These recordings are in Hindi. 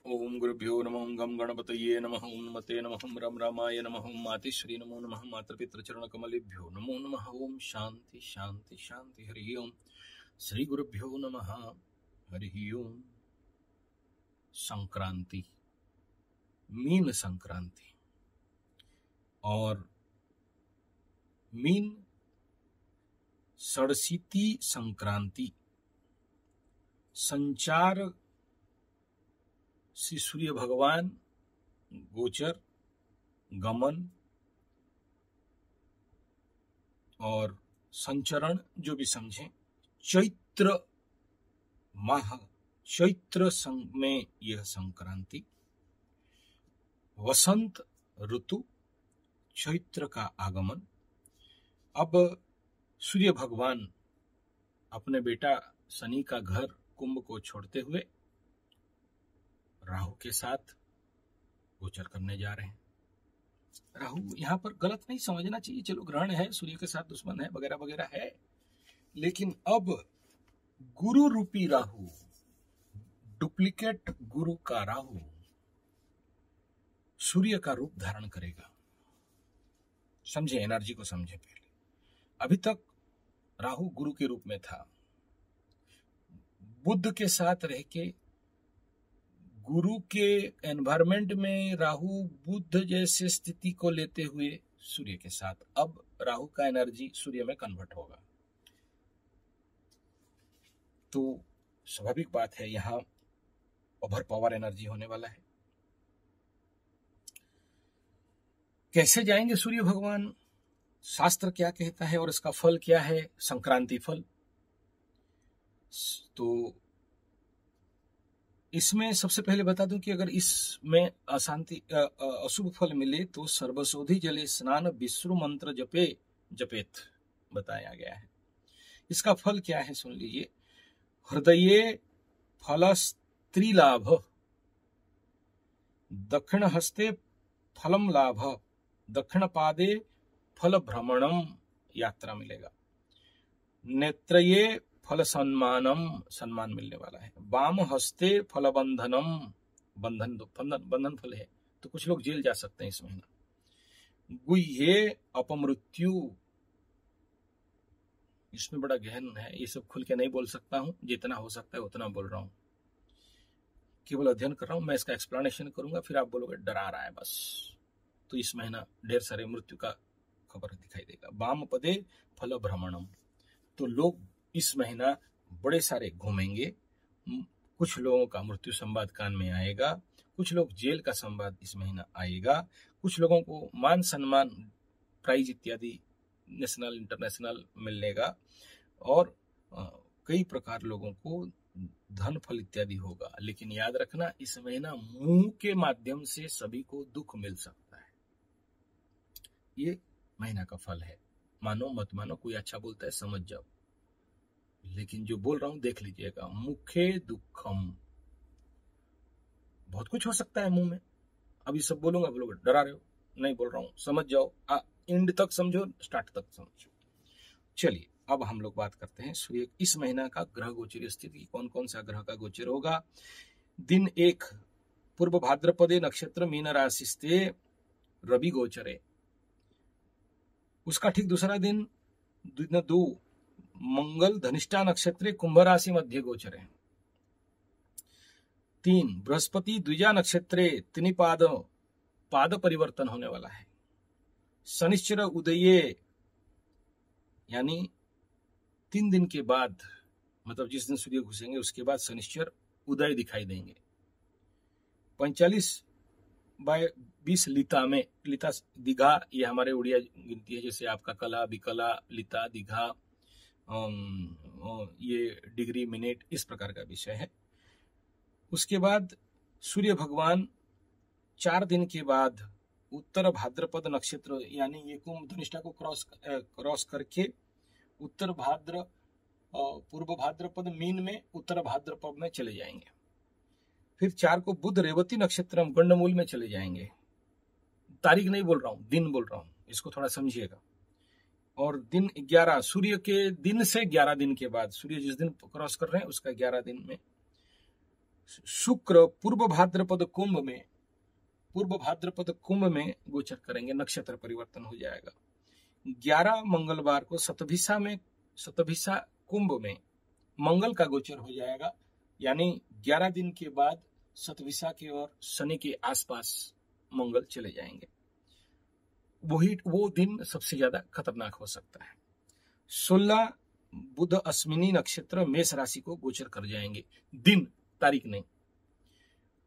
ओम गुरुभ्यो नमः गम गणपतये नमः ओम नमते नमः रम रामाय नमः ओम मातृश्री नमो नमः मातृपितृचरणकमलेभ्यो नमो नमः ओम शांति शांति शांति हरि ओम श्री गुरुभ्यो नमः हरि ओम। संक्रांति, मीन संक्रांति और मीन षड़शीती संक्रांति संचार श्री सूर्य भगवान गोचर गमन और संचरण जो भी समझें, चैत्र माह चैत्र में यह संक्रांति, वसंत ऋतु, चैत्र का आगमन। अब सूर्य भगवान अपने बेटा शनि का घर कुंभ को छोड़ते हुए राहु के साथ गोचर करने जा रहे हैं। राहु यहाँ पर गलत नहीं समझना चाहिए, चलो ग्रहण है, सूर्य के साथ दुश्मन है वगैरह वगैरह है, लेकिन अब गुरु रूपी राहु, डुप्लीकेट गुरु का राहु सूर्य का रूप धारण करेगा। समझे, एनर्जी को समझे। पहले अभी तक राहु गुरु के रूप में था, बुध के साथ रह के गुरु के एनवायरमेंट में राहु बुध जैसे स्थिति को लेते हुए सूर्य के साथ, अब राहु का एनर्जी सूर्य में कन्वर्ट होगा। तो स्वाभाविक बात है, यहां ओवर पावर एनर्जी होने वाला है। कैसे जाएंगे सूर्य भगवान, शास्त्र क्या कहता है और इसका फल क्या है, संक्रांति फल। तो इसमें सबसे पहले बता दूं कि अगर इसमें अशांति अशुभ फल मिले तो सर्वशोधि जले स्नान विष्णु मंत्र जपेत बताया गया है। इसका फल क्या है सुन लीजिए। हृदये फलस्त्रीलाभ, दक्षिण हस्ते फलम लाभ, दक्षिण पादे फल भ्रमणम, यात्रा मिलेगा। नेत्रये फल सम्मानम, सम्मान मिलने वाला है। वाम हस्ते फल बंधनम, बंधन फल है, तो कुछ लोग जेल जा सकते हैं इस महीना। गुह्ये अपमृत्यु, इसमें बड़ा गहन है, ये सब खुल के नहीं बोल सकता हूं, जितना हो सकता है उतना बोल रहा हूं, केवल अध्ययन कर रहा हूं। मैं इसका एक्सप्लेनेशन करूंगा, फिर आप बोलोगे डरा रहा है बस। तो इस महीना ढेर सारे मृत्यु का खबर दिखाई देगा। वाम पदे फल भ्रमणम, तो लोग इस महीना बड़े सारे घूमेंगे। कुछ लोगों का मृत्यु संवाद कान में आएगा, कुछ लोग जेल का संवाद इस महीना आएगा, कुछ लोगों को मान सम्मान, प्राइज इत्यादि नेशनल इंटरनेशनल मिलेगा, और कई प्रकार लोगों को धन फल इत्यादि होगा। लेकिन याद रखना, इस महीना मुंह के माध्यम से सभी को दुख मिल सकता है। ये महीना का फल है, मानो मत मानो, कोई अच्छा बोलता है समझ जाओ, लेकिन जो बोल रहा हूं देख लीजिएगा। मुखे दुखम, बहुत कुछ हो सकता है मुंह में। अभी सब बोलूंगा, बोलोगे डरा रहे हो, नहीं बोल रहा हूं, समझ जाओ, एंड तक समझो, स्टार्ट तक समझो। चलिए अब हम लोग बात करते हैं सूर्य इस महीना का ग्रह गोचर स्थिति, कौन कौन सा ग्रह का गोचर होगा। दिन 1 पूर्व भाद्रपदे नक्षत्र मीन राशिस्ते रवि गोचरे, उसका ठीक दूसरा दिन 2 मंगल धनिष्ठा नक्षत्रे कुंभ राशि मध्य गोचर है। 3 बृहस्पति द्विजा नक्षत्रे तिनिपाद पाद परिवर्तन होने वाला है। शनिश्चर उदये, यानी 3 दिन के बाद, मतलब जिस दिन सूर्य घुसेंगे उसके बाद शनिश्चर उदय दिखाई देंगे। 45/20 लिता में, लिता दीघा ये हमारे उड़िया गिनती है, जैसे आपका कला विकला लिता दीघा, ये डिग्री मिनट इस प्रकार का विषय है। उसके बाद सूर्य भगवान 4 दिन के बाद उत्तर भाद्रपद नक्षत्र, यानी ये कुंभ धनिष्ठा को क्रॉस करके उत्तर भाद्र पूर्व भाद्रपद मीन में उत्तर भाद्रपद में चले जाएंगे। फिर 4 को बुध रेवती नक्षत्र गंडमूल में चले जाएंगे। तारीख नहीं बोल रहा हूं, दिन बोल रहा हूं, इसको थोड़ा समझिएगा। और दिन 11 सूर्य के दिन से 11 दिन के बाद, सूर्य जिस दिन क्रॉस कर रहे हैं उसका 11 दिन में शुक्र पूर्व भाद्रपद कुंभ में गोचर करेंगे, नक्षत्र परिवर्तन हो जाएगा। 11 मंगलवार को शतभिषा कुंभ में मंगल का गोचर हो जाएगा, यानी 11 दिन के बाद शतभिषा के और शनि के आसपास मंगल चले जाएंगे। वो दिन सबसे ज्यादा खतरनाक हो सकता है। 16 बुध अश्विनी नक्षत्र मेष राशि को गोचर कर जाएंगे, दिन तारीख नहीं।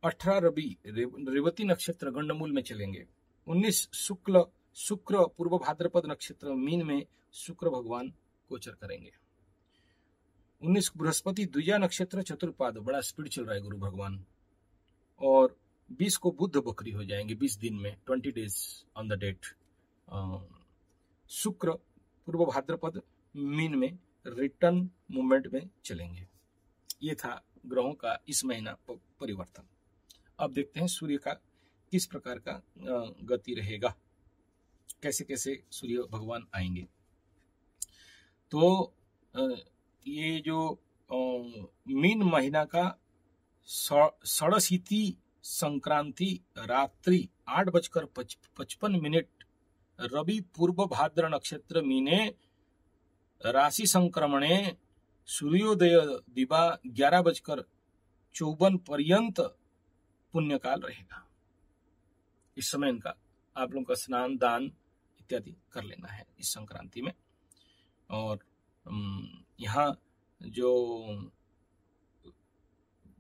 18 रवि रेवती नक्षत्र गंडमूल में चलेंगे। 19 शुक्र पूर्व भाद्रपद नक्षत्र मीन में शुक्र भगवान गोचर करेंगे। 19 बृहस्पति द्विजा नक्षत्र चतुर्पाद, बड़ा स्पीड चल रहा है गुरु भगवान। और 20 को बुध बकरी हो जाएंगे, 20 दिन में, 20 days on the date. Shukra Purva Bhadrapada Meen में रिटर्न मूवमेंट में चलेंगे। ये था ग्रहों का इस महीना परिवर्तन। अब देखते हैं सूर्य का किस प्रकार का गति रहेगा, कैसे कैसे सूर्य भगवान आएंगे। तो ये जो मीन महीना का षड़शीती संक्रांति रात्रि 8:55 रवि पूर्व भाद्र नक्षत्र मीने राशि संक्रमणे सूर्योदय दिवा 11:54 पर्यंत पुण्यकाल रहेगा। इस समय इनका आप लोगों का स्नान दान इत्यादि कर लेना है इस संक्रांति में। और यहाँ जो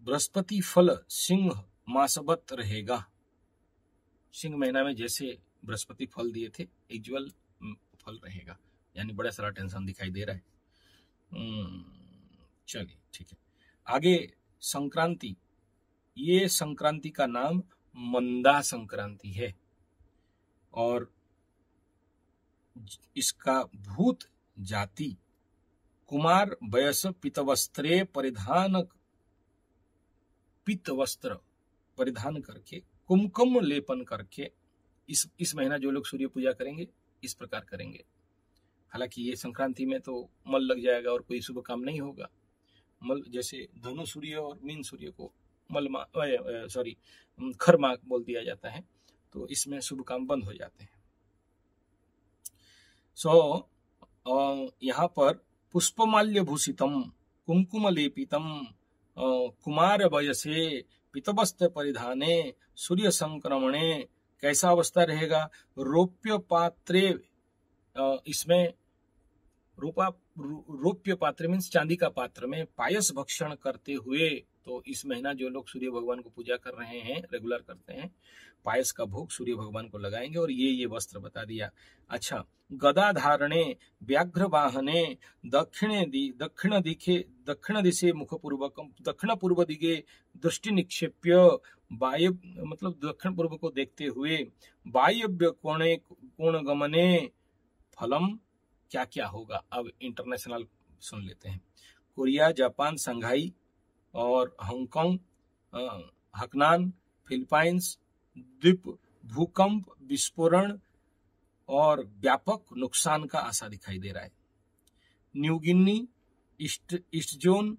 बृहस्पति फल सिंह मासवत रहेगा। सिंह महीना में जैसे बृहस्पति फल दिए थे इज्वल फल रहेगा, यानी बड़ा सारा टेंशन दिखाई दे रहा है। चलिए ठीक है, आगे संक्रांति। ये संक्रांति का नाम मंदा संक्रांति है और इसका भूत जाति कुमार वयस पीतवस्त्र परिधान करके कुमकुम लेपन करके इस महीना जो लोग सूर्य पूजा करेंगे इस प्रकार करेंगे। हालांकि ये संक्रांति में तो मल लग जाएगा और कोई शुभ काम नहीं होगा। मल जैसे धनु सूर्य और मीन सूर्य को खरमा बोल दिया जाता है, तो इसमें शुभ काम बंद हो जाते हैं। यहाँ पर पुष्पमाल्य भूषितम कुमकुम लेपितम कुमार वयसे पितवस्त्र परिधाने सूर्य संक्रमणे कैसा अवस्था रहेगा। रौप्य पात्रे, इसमें रौप्य पात्र मीन्स चांदी का पात्र में पायस भक्षण करते हुए, तो इस महीना जो लोग सूर्य भगवान को पूजा कर रहे हैं, रेगुलर करते हैं, पायस का भोग सूर्य भगवान को लगाएंगे। और ये वस्त्र बता दिया। अच्छा, गदा धारणे व्याघ्र वाहने दक्षिण दिशे मुखपूर्वकम दक्षिण पूर्व दिगे दृष्टि निक्षेप्य वायु मतलब दक्षिण पूर्व को देखते हुए वायव्य कोण गमने फलम क्या क्या होगा। अब इंटरनेशनल सुन लेते हैं। कोरिया, जापान, संघाई और हांगकांग, हकनान, फिलीपाइंस द्वीप भूकंप, विस्फोरण और व्यापक नुकसान का आशा दिखाई दे रहा है। न्यू गिनी, ईस्ट जोन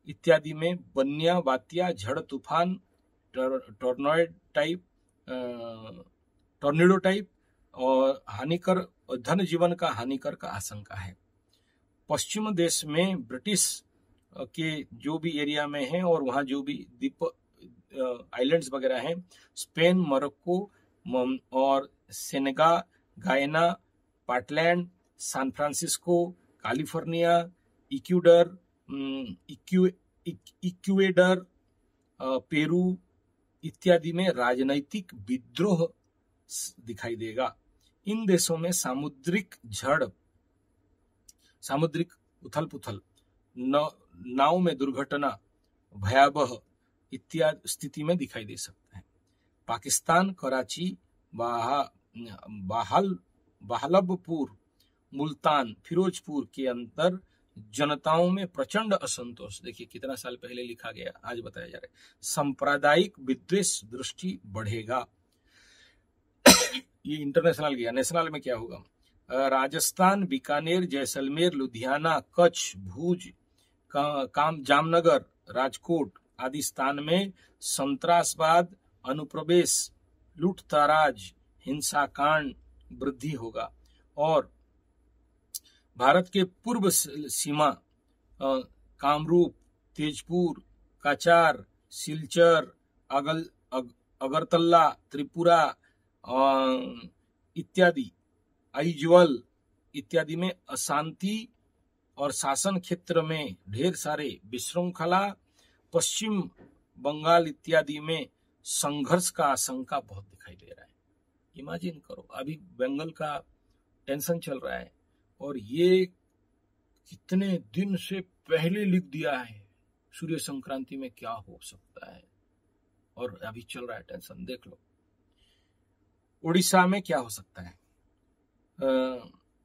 इत्यादि में बन्या, वात्या, झड़ तूफान, टॉर्नेडो टाइप और हानिकर धन जीवन का हानिकर का आशंका है। पश्चिम देश में ब्रिटिश के जो भी एरिया में है और वहां जो भी द्वीप आइलैंड्स वगैरह हैं, स्पेन, मोरक्को और Senegal, Guyana, Portland, San Francisco, California, Ecuador, Peru इत्यादि में राजनैतिक विद्रोह दिखाई देगा। इन देशों में सामुद्रिक झड़, सामुद्रिक उथल पुथल, नाव में दुर्घटना भयावह इत्यादि स्थिति में दिखाई दे सकता है। पाकिस्तान, कराची, बहालबपुर, मुल्तान, फिरोजपुर के अंदर जनताओं में प्रचंड असंतोष। देखिए कितना साल पहले लिखा गया, आज बताया जा रहा है। सांप्रदायिक विद्वेष दृष्टि बढ़ेगा। ये इंटरनेशनल गया, नेशनल में क्या होगा। राजस्थान, बीकानेर, जैसलमेर, लुधियाना, कच्छ, भुज, जामनगर, राजकोट, आदि स्थान में संत्रासवाद, अनुप्रवेश, लूटतराज, हिंसाकांड वृद्धि होगा और भारत के पूर्व सीमा कामरूप, तेजपुर, काचार, सिलचर, अगरतला, त्रिपुरा इत्यादि, आइजवल इत्यादि में अशांति और शासन क्षेत्र में ढेर सारे विशृंखला, पश्चिम बंगाल इत्यादि में संघर्ष का आशंका बहुत दिखाई दे रहा है। इमेजिन करो, अभी बंगाल का टेंशन चल रहा है और ये कितने दिन से पहले लिख दिया है सूर्य संक्रांति में क्या हो सकता है, और अभी चल रहा है टेंशन। देख लो उड़ीसा में क्या हो सकता है।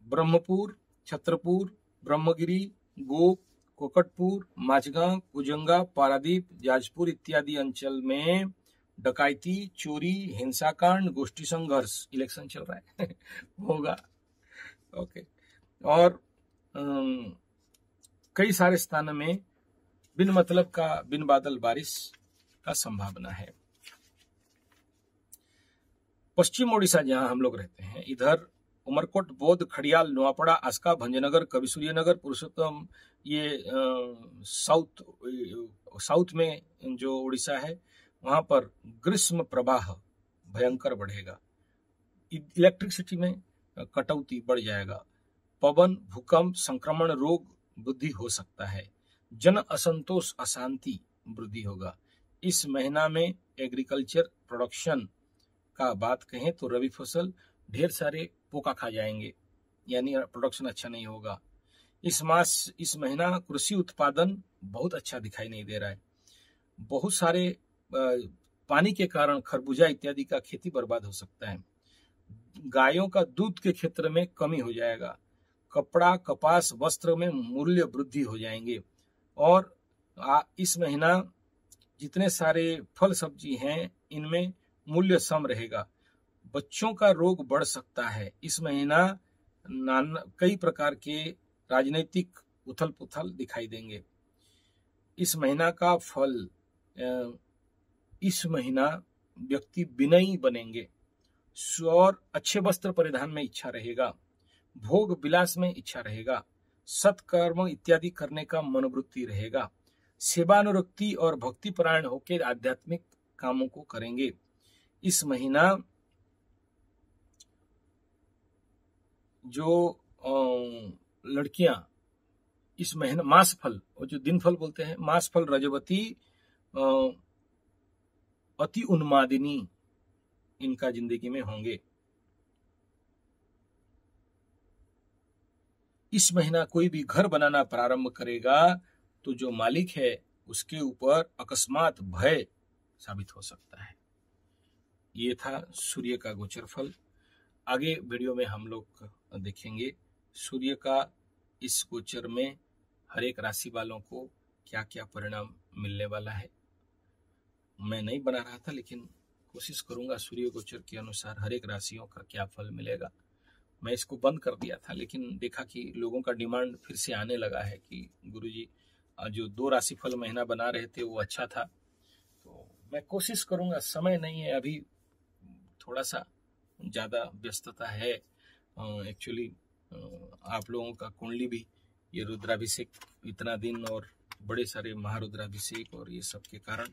ब्रह्मपुर, छतरपुर, ब्रह्मगिरी, गोप, कोकटपुर, माझगांव, कुजंगा, पारादीप, जाजपुर इत्यादि अंचल में डकैती, चोरी, हिंसाकांड, गोष्ठी संघर्ष, इलेक्शन चल रहा है होगा। ओके। और कई सारे स्थानों में बिन मतलब का बिन बादल बारिश का संभावना है। पश्चिम ओडिशा जहां हम लोग रहते हैं, इधर उमरकोट, बौद्ध, खड़ियाल, नोआपड़ा, आस्का, भंजनगर, कविसूर्यनगर, पुरुषोत्तम, ये साउथ में जो उड़ीसा है वहां पर ग्रीष्म प्रवाह भयंकर बढ़ेगा। इलेक्ट्रिसिटी में कटौती बढ़ जाएगा। पवन, भूकंप, संक्रमण, रोग वृद्धि हो सकता है। जन असंतोष, अशांति वृद्धि होगा। इस महीना में एग्रीकल्चर प्रोडक्शन का बात कहें तो रबी फसल ढेर सारे पोका खा जाएंगे, यानी प्रोडक्शन अच्छा नहीं होगा। इस महीना कृषि उत्पादन बहुत अच्छा दिखाई नहीं दे रहा है। बहुत सारे पानी के कारण खरबूजा इत्यादि का खेती बर्बाद हो सकता है। गायों का दूध के क्षेत्र में कमी हो जाएगा। कपड़ा, कपास, वस्त्र में मूल्य वृद्धि हो जाएंगे। और इस महीना जितने सारे फल सब्जी हैं इनमें मूल्य सम रहेगा। बच्चों का रोग बढ़ सकता है। इस महीना कई प्रकार के राजनीतिक उथल पुथल दिखाई देंगे। इस महीना का फल, इस महीना व्यक्ति विनयी बनेंगे और अच्छे वस्त्र परिधान में इच्छा रहेगा। भोग विलास में इच्छा रहेगा। सत्कर्म इत्यादि करने का मनोवृत्ति रहेगा। सेवानुरक्ति और भक्ति परायण होकर आध्यात्मिक कामों को करेंगे। इस महीना जो लड़कियां इस महीना मास फल और जो दिन फल बोलते हैं, मास फल, रजवती, अति उन्मादिनी इनका जिंदगी में होंगे। इस महीना कोई भी घर बनाना प्रारंभ करेगा तो जो मालिक है उसके ऊपर अकस्मात भय साबित हो सकता है। ये था सूर्य का गोचर फल। आगे वीडियो में हम लोग देखेंगे सूर्य का इस गोचर में हर एक राशि वालों को क्या क्या परिणाम मिलने वाला है। मैं नहीं बना रहा था लेकिन कोशिश करूंगा सूर्य गोचर के अनुसार हर एक राशियों का क्या फल मिलेगा। मैं इसको बंद कर दिया था लेकिन देखा कि लोगों का डिमांड फिर से आने लगा है कि गुरुजी जो 2 राशि फल महीना बना रहे थे वो अच्छा था। तो मैं कोशिश करूंगा, समय नहीं है अभी, थोड़ा सा ज़्यादा व्यस्तता है। एक्चुअली आप लोगों का कुंडली भी ये रुद्राभिषेक इतना दिन और बड़े सारे महारुद्राभिषेक और ये सब के कारण,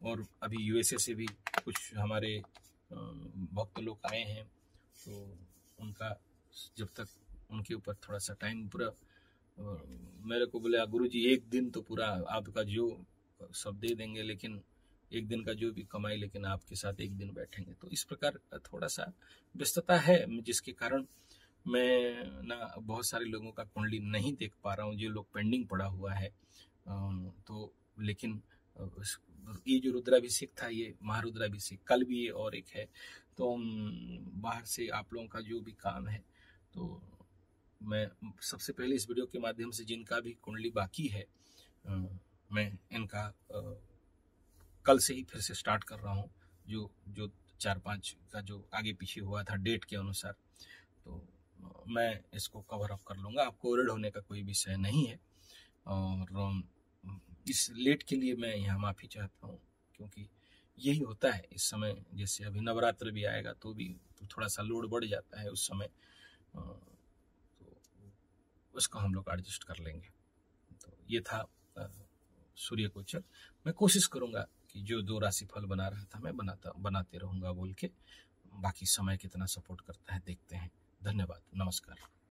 और अभी यूएसए से भी कुछ हमारे भक्त लोग आए हैं तो उनका जब तक उनके ऊपर थोड़ा सा टाइम पूरा मेरे को बोले गुरुजी 1 दिन तो पूरा आपका जो सब दे देंगे, लेकिन 1 दिन का जो भी कमाई लेकिन आपके साथ 1 दिन बैठेंगे। तो इस प्रकार थोड़ा सा व्यस्तता है जिसके कारण मैं ना बहुत सारे लोगों का कुंडली नहीं देख पा रहा हूँ, जो लोग पेंडिंग पड़ा हुआ है। तो लेकिन ये जो रुद्राभिषेक था ये महारुद्राभिषेक, कल भी ये और एक है। तो बाहर से आप लोगों का जो भी काम है तो मैं सबसे पहले इस वीडियो के माध्यम से जिनका भी कुंडली बाकी है मैं इनका कल से ही फिर से स्टार्ट कर रहा हूँ। जो 4-5 का जो आगे पीछे हुआ था डेट के अनुसार, तो मैं इसको कवर अप कर लूँगा। आपको वरिड होने का कोई विषय नहीं है। और इस लेट के लिए मैं यहाँ माफ़ी चाहता हूँ, क्योंकि यही होता है इस समय। जैसे अभी नवरात्र भी आएगा तो भी थोड़ा सा लोड बढ़ जाता है उस समय, तो उसको हम लोग एडजस्ट कर लेंगे। तो ये था सूर्य गोचर। मैं कोशिश करूंगा कि जो 2 राशि फल बना रहा था मैं बनाते रहूंगा बोल के। बाकी समय कितना सपोर्ट करता है देखते हैं। धन्यवाद, नमस्कार।